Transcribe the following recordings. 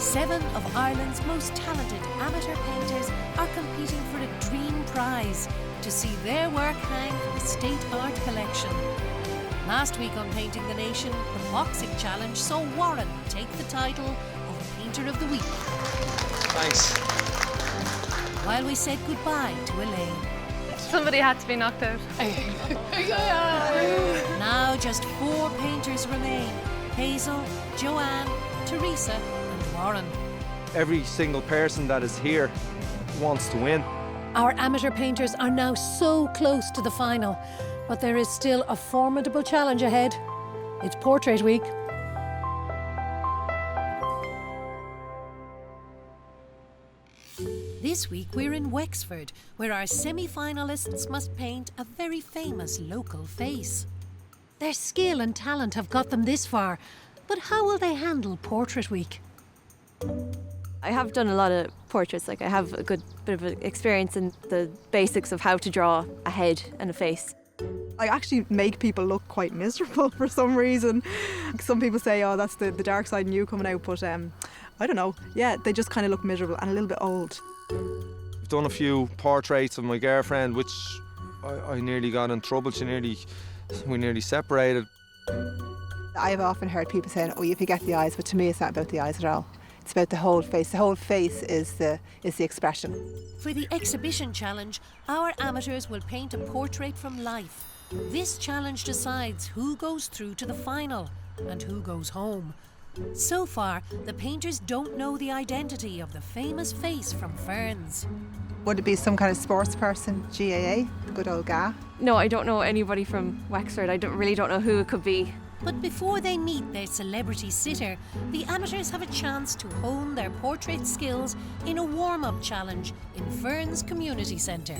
7 of Ireland's most talented amateur painters are competing for a dream prize to see their work hang in the State Art Collection. Last week on Painting the Nation, the Boxing Challenge saw Warren take the title of Painter of the Week. Thanks. While we said goodbye to Elaine. Somebody had to be knocked out. Now just 4 painters remain: Hazel, Joanne, Teresa and Warren. Every single person that is here wants to win. Our amateur painters are now so close to the final, but there is still a formidable challenge ahead. It's Portrait Week. This week we're in Wexford, where our semi-finalists must paint a very famous local face. Their skill and talent have got them this far, but how will they handle Portrait Week? I have done a lot of portraits, I have a good bit of experience in the basics of how to draw a head and a face. I actually make people look quite miserable for some reason. Some people say, oh, that's the dark side in you coming out, but I don't know. Yeah, they just kind of look miserable and a little bit old. I've done a few portraits of my girlfriend, which I nearly got in trouble. We nearly separated. I've often heard people saying, oh, you forget the eyes, but to me it's not about the eyes at all. It's about the whole face. The whole face is the expression. For the exhibition challenge, our amateurs will paint a portrait from life. This challenge decides who goes through to the final and who goes home. So far, the painters don't know the identity of the famous face from Ferns. Would it be some kind of sports person, GAA, good old GA? No, I don't know anybody from Wexford. I really don't know who it could be. But before they meet their celebrity sitter, the amateurs have a chance to hone their portrait skills in a warm-up challenge in Ferns Community Centre.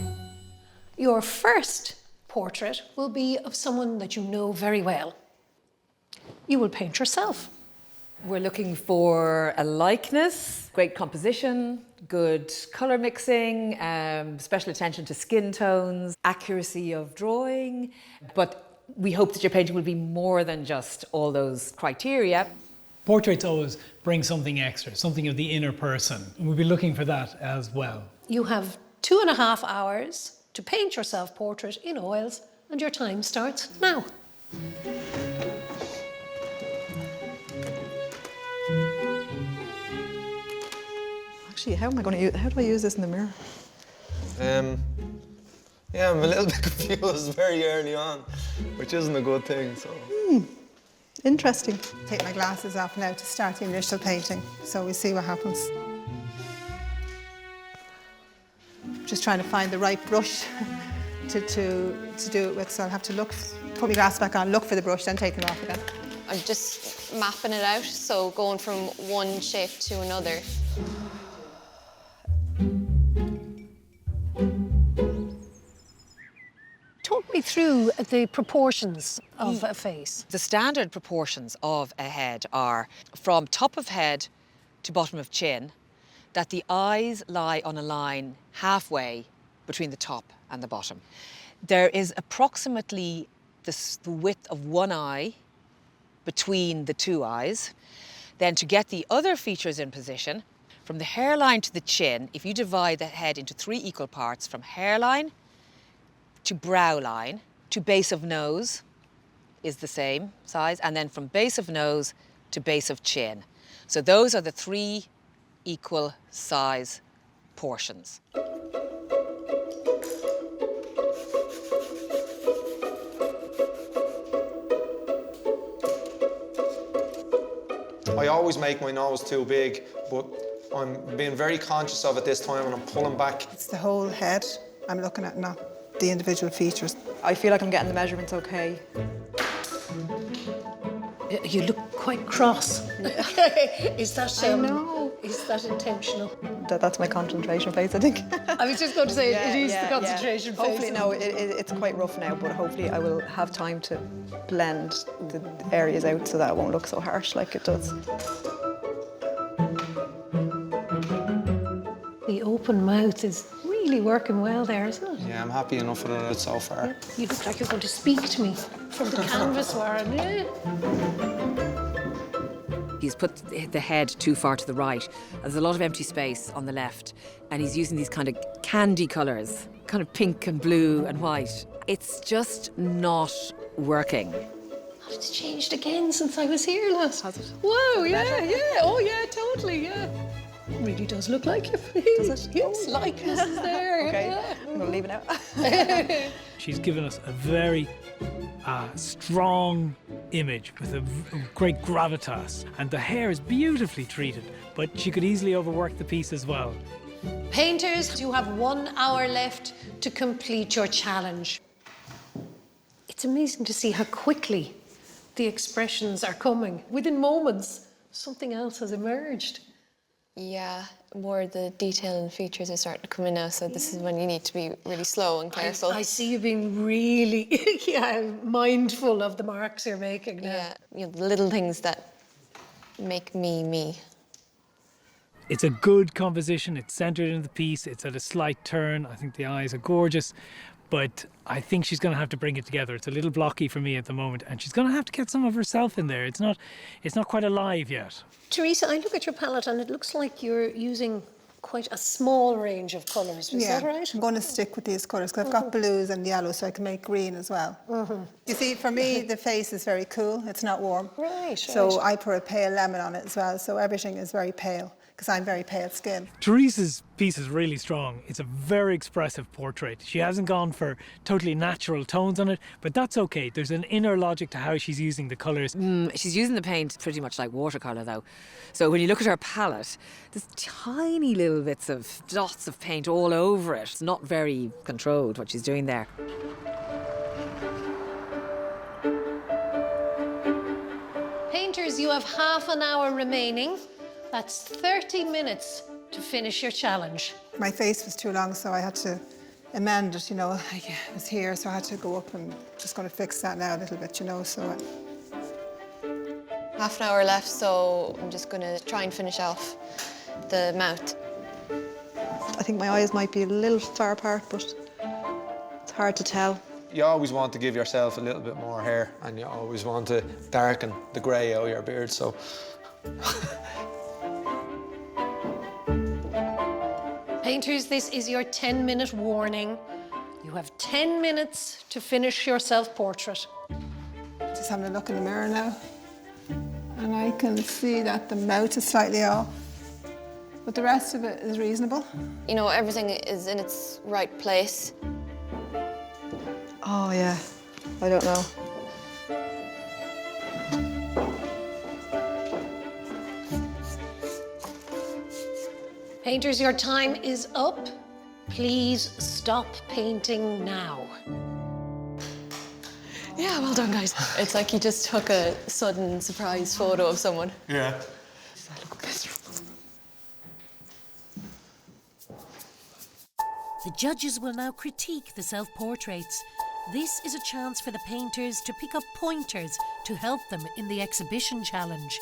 Your first portrait will be of someone that you know very well. You will paint yourself. We're looking for a likeness, great composition, good colour mixing, special attention to skin tones, accuracy of drawing, but we hope that your painting will be more than just all those criteria. Portraits always bring something extra, something of the inner person, and we'll be looking for that as well. You have 2.5 hours to paint your self-portrait in oils, and your time starts now. Actually, how do I use this in the mirror? Yeah, I'm a little bit confused very early on, which isn't a good thing, so. Interesting. Take my glasses off now to start the initial painting, so we'll see what happens. Just trying to find the right brush to do it with, so I'll have to put my glasses back on, look for the brush, then take them off again. I'm just mapping it out, so going from one shape to another. Talk me through the proportions of a face. The standard proportions of a head are from top of head to bottom of chin, that the eyes lie on a line halfway between the top and the bottom. There is approximately the width of one eye between the two eyes. Then to get the other features in position, from the hairline to the chin, if you divide the head into 3 equal parts, from hairline to brow line to base of nose is the same size, and then from base of nose to base of chin. So those are the 3 equal size portions. I always make my nose too big, but I'm being very conscious of it this time and I'm pulling back. It's the whole head I'm looking at, not the individual features. I feel like I'm getting the measurements okay. You look quite cross. Is that I know. Is that intentional? That's my concentration face, I think. I was just going to say it is the concentration face. Hopefully, no, it's quite rough now, but hopefully I will have time to blend the areas out so that it won't look so harsh like it does. The open mouth is really working well there, isn't it? Yeah, I'm happy enough with it so far. Yeah. You look like you're going to speak to me from the canvas, Warren. Yeah. He's put the head too far to the right. There's a lot of empty space on the left, and he's using these kind of candy colours, kind of pink and blue and white. It's just not working. It's changed again since I was here last. Has it? Whoa, yeah. Oh, yeah, totally, yeah. It really does look like you. Does it? Yes, likeness is there. Okay, yeah. I'm going to leave it now. She's given us a very strong image with a great gravitas, and the hair is beautifully treated, but she could easily overwork the piece as well. Painters, you have 1 hour left to complete your challenge. It's amazing to see how quickly the expressions are coming. Within moments, something else has emerged. Yeah, more of the detail and features are starting to come in now, so this is when you need to be really slow and careful. I see you being really mindful of the marks you're making now. Yeah, you know, the little things that make me, me. It's a good composition, it's centred in the piece, it's at a slight turn. I think the eyes are gorgeous, but I think she's going to have to bring it together. It's a little blocky for me at the moment, and she's going to have to get some of herself in there. It's not quite alive yet. Teresa, I look at your palette and it looks like you're using quite a small range of colours. Is that right? I'm going to stick with these colours because I've got blues and yellows, so I can make green as well. You see, for me, the face is very cool. It's not warm. Right. So I put a pale lemon on it as well, so everything is very pale because I'm very pale skin. Teresa's piece is really strong. It's a very expressive portrait. She hasn't gone for totally natural tones on it, but that's okay. There's an inner logic to how she's using the colours. She's using the paint pretty much like watercolour, though. So when you look at her palette, there's tiny little bits of dots of paint all over it. It's not very controlled what she's doing there. Painters, you have half an hour remaining. That's 30 minutes to finish your challenge. My face was too long, so I had to amend it, you know. I was here, so I had to go up and just going to fix that now a little bit, you know, so. Half an hour left, so I'm just going to try and finish off the mouth. I think my eyes might be a little far apart, but it's hard to tell. You always want to give yourself a little bit more hair, and you always want to darken the grey out of your beard, so. Painters, this is your 10-minute warning. You have 10 minutes to finish your self-portrait. Just having a look in the mirror now. And I can see that the mouth is slightly off. But the rest of it is reasonable. You know, everything is in its right place. Oh, yeah. I don't know. Painters, your time is up. Please stop painting now. Yeah, well done, guys. It's like you just took a sudden surprise photo of someone. Yeah. The judges will now critique the self-portraits. This is a chance for the painters to pick up pointers to help them in the exhibition challenge.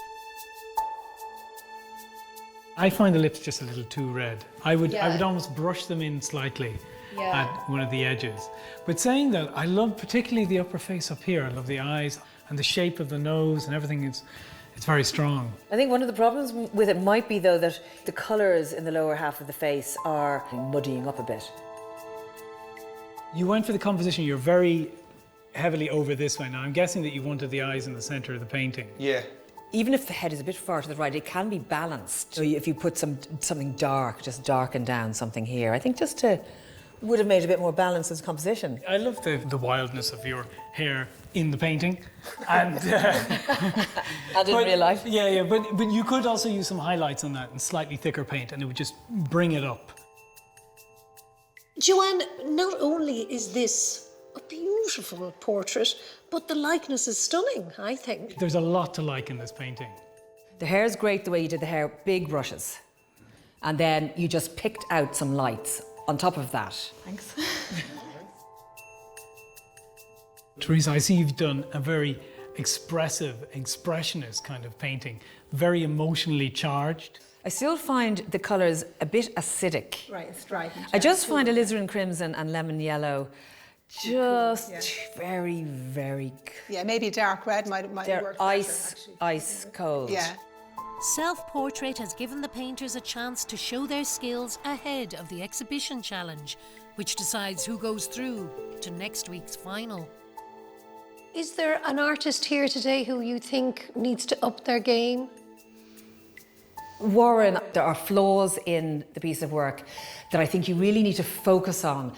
I find the lips just a little too red. I would almost brush them in slightly at one of the edges. But saying that, I love particularly the upper face up here. I love the eyes and the shape of the nose and everything. It's very strong. I think one of the problems with it might be, though, that the colours in the lower half of the face are muddying up a bit. You went for the composition. You're very heavily over this way now. I'm guessing that you wanted the eyes in the centre of the painting. Yeah. Even if the head is a bit far to the right, it can be balanced. So if you put something dark, just darken down something here, I think would have made a bit more balance as composition. I love the wildness of your hair in the painting. And, and in real life. Yeah, but you could also use some highlights on that and slightly thicker paint, and it would just bring it up. Joanne, not only is this a beautiful portrait, but the likeness is stunning, I think. There's a lot to like in this painting. The hair's great the way you did the hair, big brushes. And then you just picked out some lights on top of that. Thanks. Teresa, I see you've done a very expressive, expressionist kind of painting, very emotionally charged. I still find the colours a bit acidic. Right, it's strident. I just find alizarin crimson and lemon yellow just very, very... Yeah, maybe dark red might They're work ice cold. Yeah. Self-portrait has given the painters a chance to show their skills ahead of the exhibition challenge, which decides who goes through to next week's final. Is there an artist here today who you think needs to up their game? Warren, there are flaws in the piece of work that I think you really need to focus on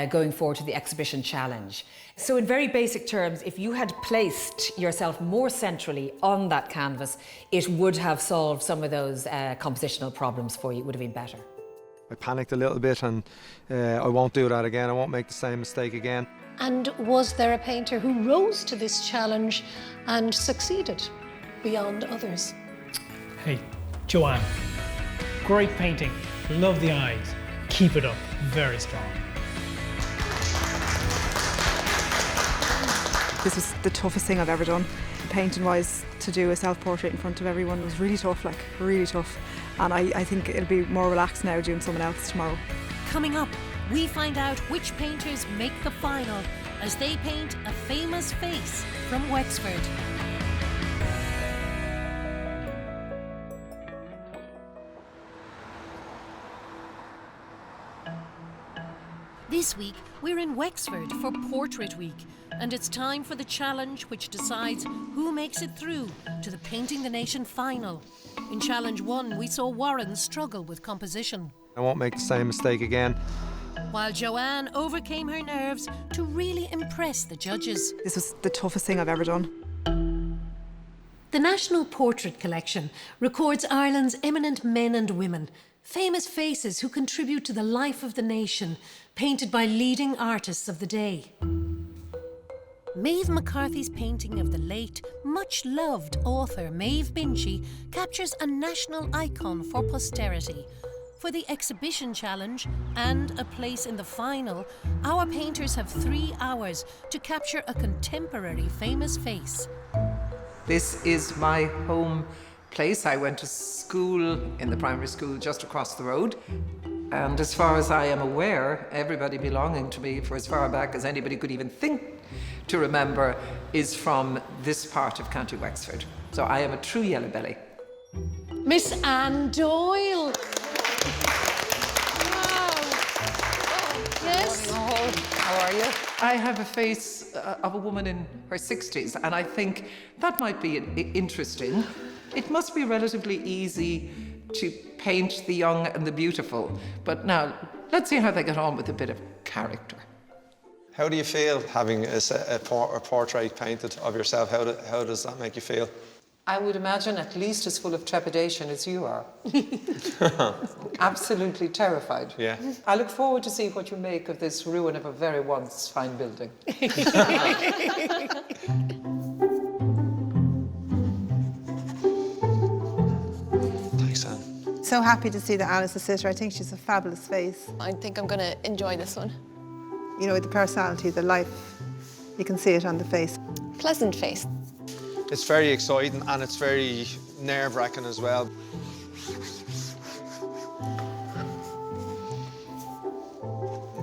going forward to the exhibition challenge. So in very basic terms, if you had placed yourself more centrally on that canvas, it would have solved some of those compositional problems for you. It would have been better. I panicked a little bit, and I won't do that again. I won't make the same mistake again. And was there a painter who rose to this challenge and succeeded beyond others? Hey, Joanne, great painting, love the eyes, keep it up, very strong. This was the toughest thing I've ever done. Painting-wise, to do a self-portrait in front of everyone was really tough, like, really tough. And I think it'll be more relaxed now doing someone else tomorrow. Coming up, we find out which painters make the final as they paint a famous face from Wexford. This week, we're in Wexford for Portrait Week, and it's time for the challenge which decides who makes it through to the Painting the Nation final. In Challenge 1, we saw Warren struggle with composition, I won't make the same mistake again. while Joanne overcame her nerves to really impress the judges. This was the toughest thing I've ever done. The National Portrait Collection records Ireland's eminent men and women, famous faces who contribute to the life of the nation, painted by leading artists of the day. Maeve McCarthy's painting of the late, much-loved author Maeve Binchy captures a national icon for posterity. For the exhibition challenge and a place in the final, our painters have 3 hours to capture a contemporary famous face. This is my home place. I went to school in the primary school just across the road. And as far as I am aware, everybody belonging to me, for as far back as anybody could even think to remember, is from this part of County Wexford. So I am a true yellow belly. Miss Anne Doyle. Wow. Yes. How are you? I have a face of a woman in her 60s, and I think that might be interesting. It must be relatively easy to paint the young and the beautiful, but now let's see how they get on with a bit of character. How do you feel having a portrait painted of yourself? How does that make you feel? I would imagine at least as full of trepidation as you are. Absolutely terrified. Yeah. I look forward to see what you make of this ruin of a very once fine building. Thanks, Anne. So happy to see that Alice is sister. I think she's a fabulous face. I think I'm going to enjoy this one. You know, the personality, the life, you can see it on the face. Pleasant face. It's very exciting and it's very nerve-wracking as well.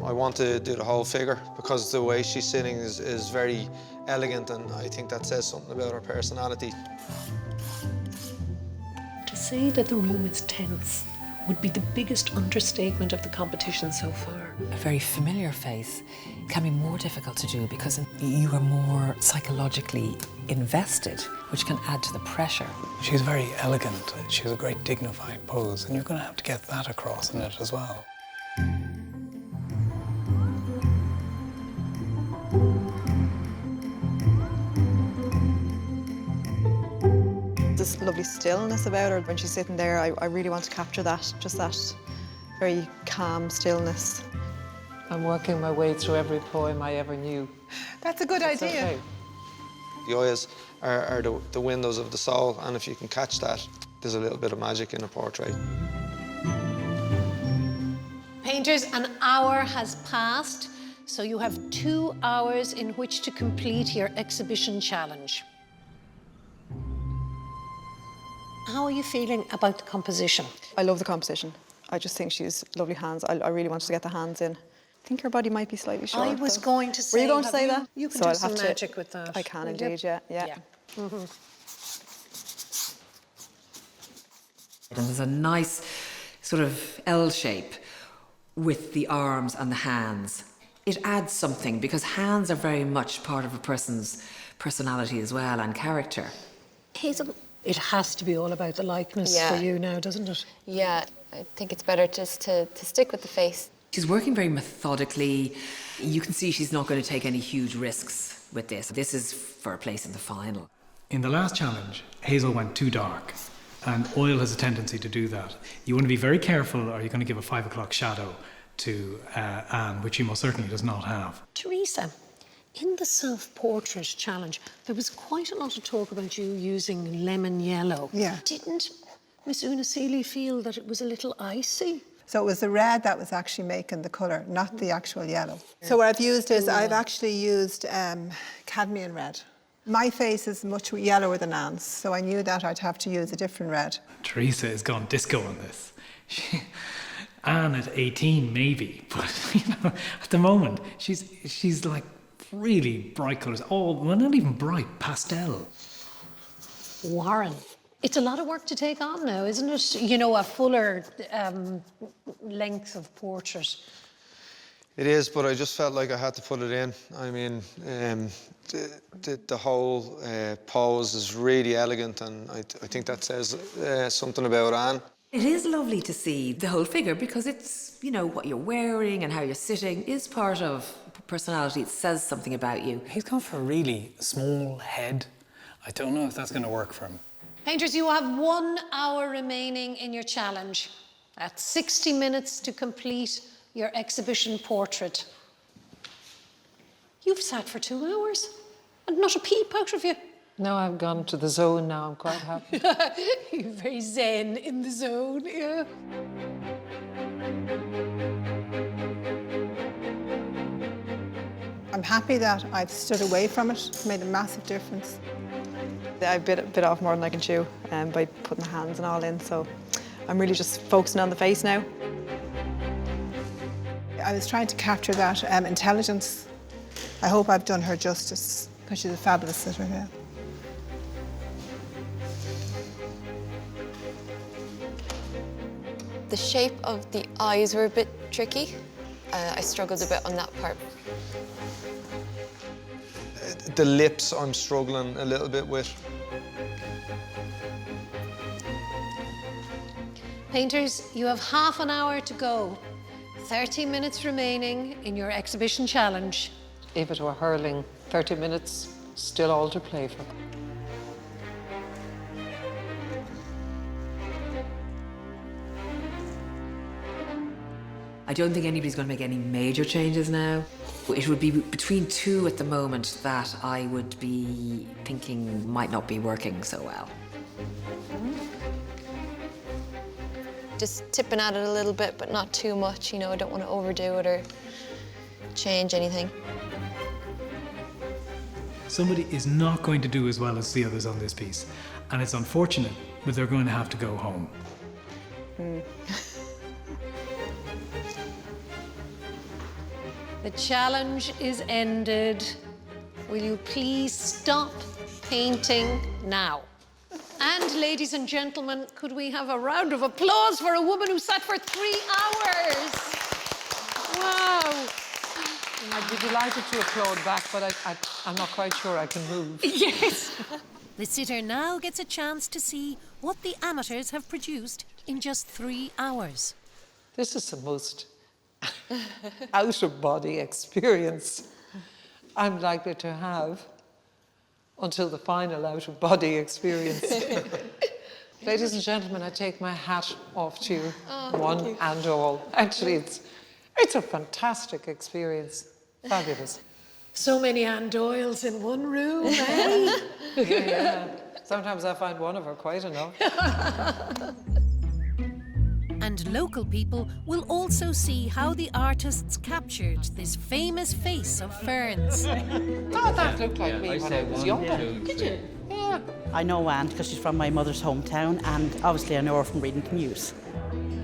I want to do the whole figure because the way she's sitting is very elegant, and I think that says something about her personality. To say that the room is tense would be the biggest understatement of the competition so far. A very familiar face can be more difficult to do because you are more psychologically invested, which can add to the pressure. She's very elegant. She has a great dignified pose, and you're going to have to get that across in it as well. This lovely stillness about her when she's sitting there. I really want to capture that, just that very calm stillness. I'm working my way through every poem I ever knew. That's a good idea. Okay. The eyes are the windows of the soul, and if you can catch that, there's a little bit of magic in a portrait. Painters, an hour has passed, so you have 2 hours in which to complete your exhibition challenge. How are you feeling about the composition? I love the composition. I just think she's lovely hands. I really wanted to get the hands in. I think her body might be slightly short. I was though. going to say. Were you going to say have that? You can So do I'll some have to- magic with that. I can will you? indeed, yeah. Yeah. And there's a nice sort of L shape with the arms and the hands. It adds something because hands are very much part of a person's personality as well and character. Hazel, it has to be all about the likeness for you now, doesn't it? Yeah, I think it's better just to stick with the face. She's working very methodically. You can see she's not going to take any huge risks with this. This is for a place in the final. In the last challenge, Hazel went too dark, and oil has a tendency to do that. You want to be very careful, or you're going to give a 5 o'clock shadow to Anne, which she most certainly does not have. Teresa, in the self-portrait challenge, there was quite a lot of talk about you using lemon yellow. Yeah. Didn't Miss Una Sealy feel that it was a little icy? So it was the red that was actually making the colour, not the actual yellow. So what I've used is, I've actually used cadmium red. My face is much yellower than Anne's, so I knew that I'd have to use a different red. Teresa has gone disco on this. Anne at 18 maybe, but you know, at the moment she's like really bright colours. Oh, well, not even bright, pastel. Warren, it's a lot of work to take on now, isn't it? You know, a fuller length of portrait. It is, but I just felt like I had to put it in. I mean, the whole pose is really elegant, and I think that says something about Anne. It is lovely to see the whole figure because it's, you know, what you're wearing and how you're sitting is part of personality. It says something about you. He's gone for a really small head. I don't know if that's going to work for him. Painters, you have 1 hour remaining in your challenge. That's 60 minutes to complete your exhibition portrait. You've sat for 2 hours and not a peep out of you. No, I've gone to the zone now. I'm quite happy. You're very zen in the zone, yeah. I'm happy that I've stood away from it. It's made a massive difference. I bit off more than I can chew by putting the hands and all in, so I'm really just focusing on the face now. I was trying to capture that intelligence. I hope I've done her justice, because she's a fabulous sitter, yeah. The shape of the eyes were a bit tricky. I struggled a bit on that part. The lips I'm struggling a little bit with. Painters, you have half an hour to go. 30 minutes remaining in your exhibition challenge. If it were hurling, 30 minutes, still all to play for. I don't think anybody's going to make any major changes now. It would be between 2 at the moment that I would be thinking might not be working so well. Just tipping at it a little bit, but not too much. You know, I don't want to overdo it or change anything. Somebody is not going to do as well as the others on this piece, and it's unfortunate, but they're going to have to go home. The challenge is ended. Will you please stop painting now? And ladies and gentlemen, could we have a round of applause for a woman who sat for 3 hours? Wow. I'd be delighted to applaud back, but I'm not quite sure I can move. Yes. The sitter now gets a chance to see what the amateurs have produced in just 3 hours. This is the most out-of-body experience I'm likely to have until the final out-of-body experience. Ladies and gentlemen, I take my hat off to you, one and all. Actually, it's a fantastic experience. Fabulous. So many Anne Doyles in one room, eh? Yeah. Sometimes I find one of her quite enough. And local people will also see how the artists captured this famous face of Ferns. Oh, that looked like me when I was younger. Did you? Yeah. I know Anne because she's from my mother's hometown, and obviously I know her from reading the news.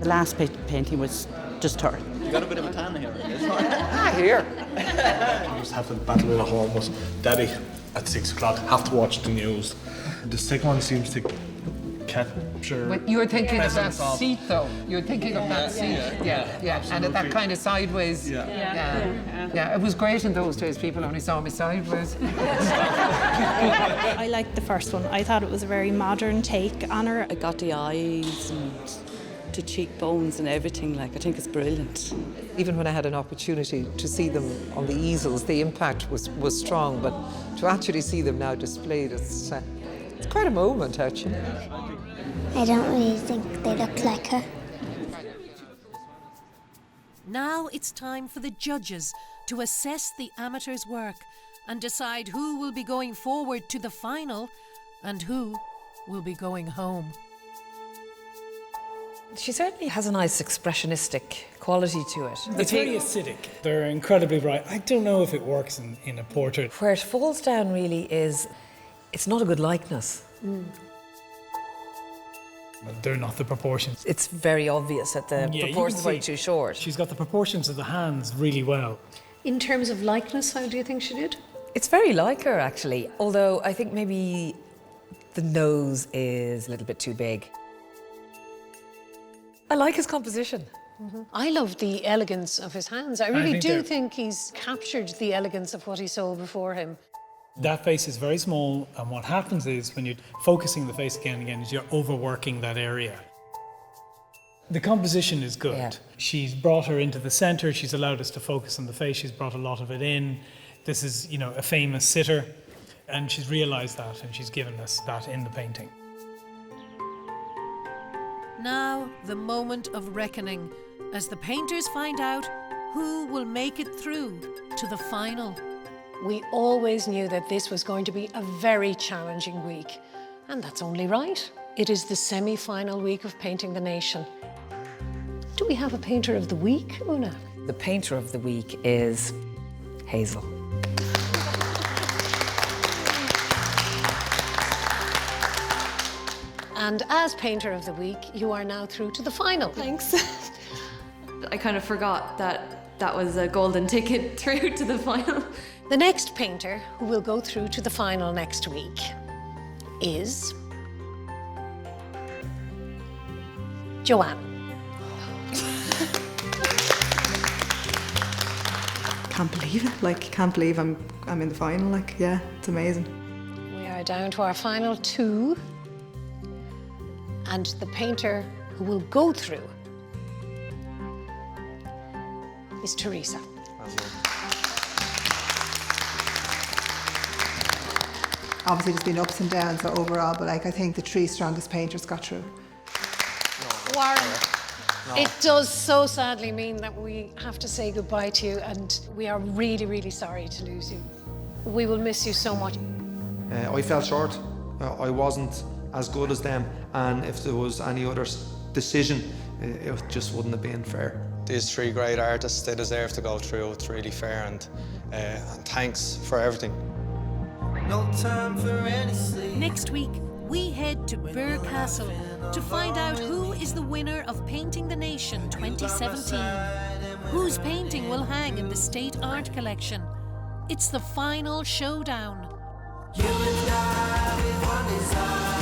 The last painting was just her. You got a bit of a tan here, I guess. Here. I just have to battle it at home with Daddy at 6 o'clock. Have to watch the news. The second one seems to capture. When you were thinking of that presence of- seat, though. You're thinking of that seat. Yeah. And at that kind of sideways. Yeah. It was great in those days. People only saw me sideways. I liked the first one. I thought it was a very modern take on her. I got the eyes and the cheekbones and everything. Like, I think it's brilliant. Even when I had an opportunity to see them on the easels, the impact was strong. But to actually see them now displayed, it's quite a moment, actually. I don't really think they look like her. Now it's time for the judges to assess the amateurs' work and decide who will be going forward to the final and who will be going home. She certainly has a nice expressionistic quality to it. It's very acidic. They're incredibly bright. I don't know if it works in a portrait. Where it falls down really is, it's not a good likeness. They're not the proportions. It's very obvious that the proportions are way too short. She's got the proportions of the hands really well. In terms of likeness, how do you think she did? It's very like her, actually, although I think maybe the nose is a little bit too big. I like his composition. I love the elegance of his hands. I really do think he's captured the elegance of what he saw before him. That face is very small, and what happens is when you're focusing the face again and again is you're overworking that area. The composition is good. Yeah. She's brought her into the center. She's allowed us to focus on the face. She's brought a lot of it in. This is, a famous sitter, and she's realized that, and she's given us that in the painting. Now, the moment of reckoning, as the painters find out who will make it through to the final. We always knew that this was going to be a very challenging week, and that's only right. It is the semi-final week of Painting the Nation. Do we have a Painter of the Week, Una? The painter of the week is Hazel. And as Painter of the Week, you are now through to the final. Thanks. I kind of forgot that was a golden ticket through to the final. The next painter who will go through to the final next week is Joanne. Can't believe it. Can't believe I'm in the final. It's amazing. We are down to our final two. And the painter who will go through is Teresa. Obviously there's been ups and downs overall, but I think the three strongest painters got through. Warren, it does so sadly mean that we have to say goodbye to you, and we are really, really sorry to lose you. We will miss you so much. I fell short. I wasn't as good as them, and if there was any other decision, it just wouldn't have been fair. These three great artists, they deserve to go through. It's really fair, and thanks for everything. No time for any sleep. Next week, we head to Birr Castle to find out who is the winner of Painting the Nation 2017. Whose painting will hang in the State Art Collection? It's the final showdown. You and I with one desire.